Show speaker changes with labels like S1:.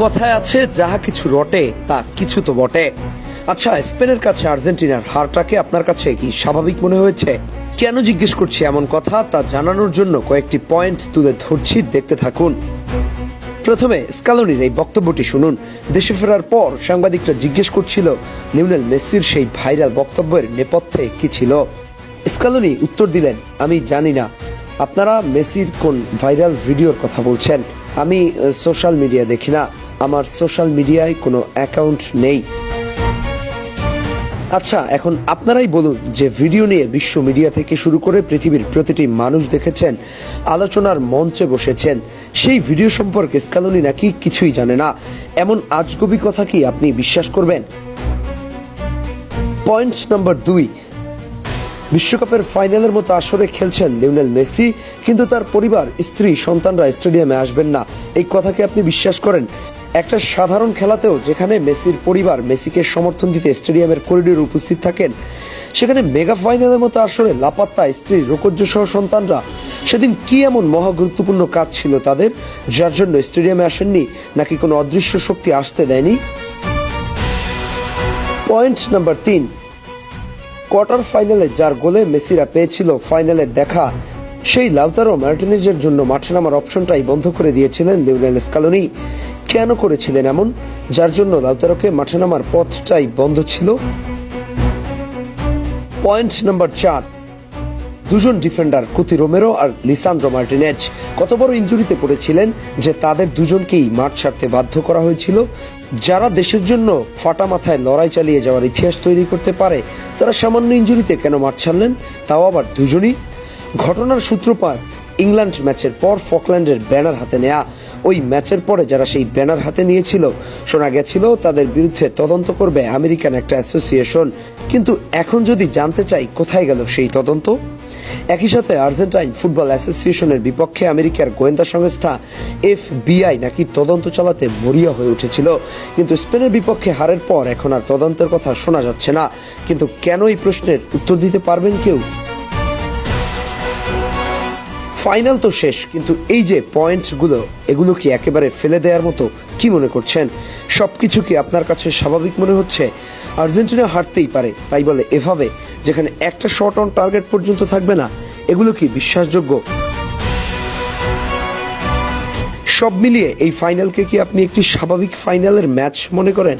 S1: কথায় আছে যাহা কিছু রটে তা কিছু তো বটে। আচ্ছা, স্পেনের কাছে আর্জেন্টিনার হারটাকে আপনার কাছে কি স্বাভাবিক মনে হয়েছে? কেন জিজ্ঞেস করছি এমন কথা তা জানানোর জন্য কয়েকটি পয়েন্ট তুলে ধরছি, দেখতে থাকুন। প্রথমে স্কালোনির এই বক্তব্যটি শুনুন। দেশে ফেরার পর সাংবাদিকরা জিজ্ঞেস করছিল লিওনেল মেসির সেই ভাইরাল বক্তব্যের নেপথ্যে কি ছিল। স্কালোনি উত্তর দিলেন, আমি জানি না আপনারা মেসির কোন ভাইরাল ভিডিওর কথা বলছেন। আমি সোশ্যাল মিডিয়া দেখি না, আমার সোশ্যাল মিডিয়ায় কোনো অ্যাকাউন্ট নেই। আচ্ছা, এখন আপনারাই বলুন যে ভিডিও নিয়ে বিশ্ব মিডিয়া থেকে শুরু করে পৃথিবীর প্রতিটি মানুষ দেখেছেন, আলোচনার মঞ্চে বসেছেন, সেই ভিডিও সম্পর্কে স্কালোনি নাকি কিছুই জানে না। এমন আজগুবি কথা কি আপনি বিশ্বাস করবেন? পয়েন্ট নম্বর 2, বিশ্বকাপের ফাইনালের মতো আসরে খেলছেন লিওনেল মেসি, কিন্তু তার পরিবার, স্ত্রী, সন্তানরা স্টেডিয়ামে আসবেন না। এই কথাকে আপনি বিশ্বাস করেন? একটা সাধারণ খেলাতেও যেখানে মেসির পরিবার মেসিকে সমর্থন দিতে স্টেডিয়ামের করিডোরে উপস্থিত থাকেন, সেখানে মেগা ফাইনালের মতো আসরে লাপাত্তা স্ত্রী, রোকজ্জ সহ সন্তানরা। সেদিন কি এমন মহা গুরুত্বপূর্ণ কাজ ছিল তাদের, যার জন্য স্টেডিয়ামে আসেননি? নাকি কোনো অদৃশ্য শক্তি আসতে দেয়নি? পয়েন্ট নাম্বার 3, কোয়ার্টার ফাইনালে যার গোলে মেসিরা পেয়েছিল ফাইনালের দেখা, সেই লাউতারো মার্টিনেজের জন্য মাঠে নামার অপশনটাই বন্ধ করে দিয়েছিলেন লিওনেল স্কালোনি। কেন করেছিলেন এমন, যার জন্য লাউতারোকে মাঠে নামার পথটাই বন্ধ ছিল? পয়েন্ট নাম্বার 4, দুজন ডিফেন্ডার কুতি রোমেরো আর লিসান্দ্রো মার্টিনেজ কত বড় ইনজুরিতে পড়েছিলেন যে তাদের দুজনকেই মাঠ ছাড়তে বাধ্য করা হয়েছিল। যারা দেশের জন্য ফাটা মাথায় লড়াই চালিয়ে যাওয়ার ইতিহাস তৈরি করতে পারে, তারা সামান্য ইনজুরিতে কেন মাঠ ছাড়লেন, তাও আবার দুজনই? ঘটনার সূত্রপাত ইংল্যান্ড ম্যাচের পর ফকল্যান্ডের ব্যানার হাতে নেয়া। ওই ম্যাচের পরে যারা সেই ব্যানার হাতে নিয়েছিল, শোনা গেছিল তাদের বিরুদ্ধে তদন্ত করবে আমেরিকান একটা অ্যাসোসিয়েশন। কিন্তু এখন যদি জানতে চাই কোথায় গেল সেই তদন্ত? একই সাথে আর্জেন্টাইন ফুটবল অ্যাসোসিয়েশনের বিপক্ষে আমেরিকার গোয়েন্দা সংস্থা FBI নাকি তদন্ত চালাতে মরিয়া হয়ে উঠেছিল। কিন্তু স্পেনের বিপক্ষে হারের পর এখন আর তদন্তের কথা শোনা যাচ্ছে না। কিন্তু কেন, এই প্রশ্নের উত্তর দিতে পারবেন কেউ? ফাইনাল তো শেষ, কিন্তু এই যে পয়েন্টগুলো, এগুলো কি একেবারে ফেলে দেওয়ার মতো? কি মনে করছেন? সবকিছু কি আপনার কাছে স্বাভাবিক মনে হচ্ছে? আর্জেন্টিনা হারতেই পারে তাই বলে এভাবে, যেখানে একটা শট অন টার্গেট পর্যন্ত থাকবে না, এগুলো কি বিশ্বাসযোগ্য? সব মিলিয়ে এই ফাইনালকে কি আপনি একটি স্বাভাবিক ফাইনালের ম্যাচ মনে করেন?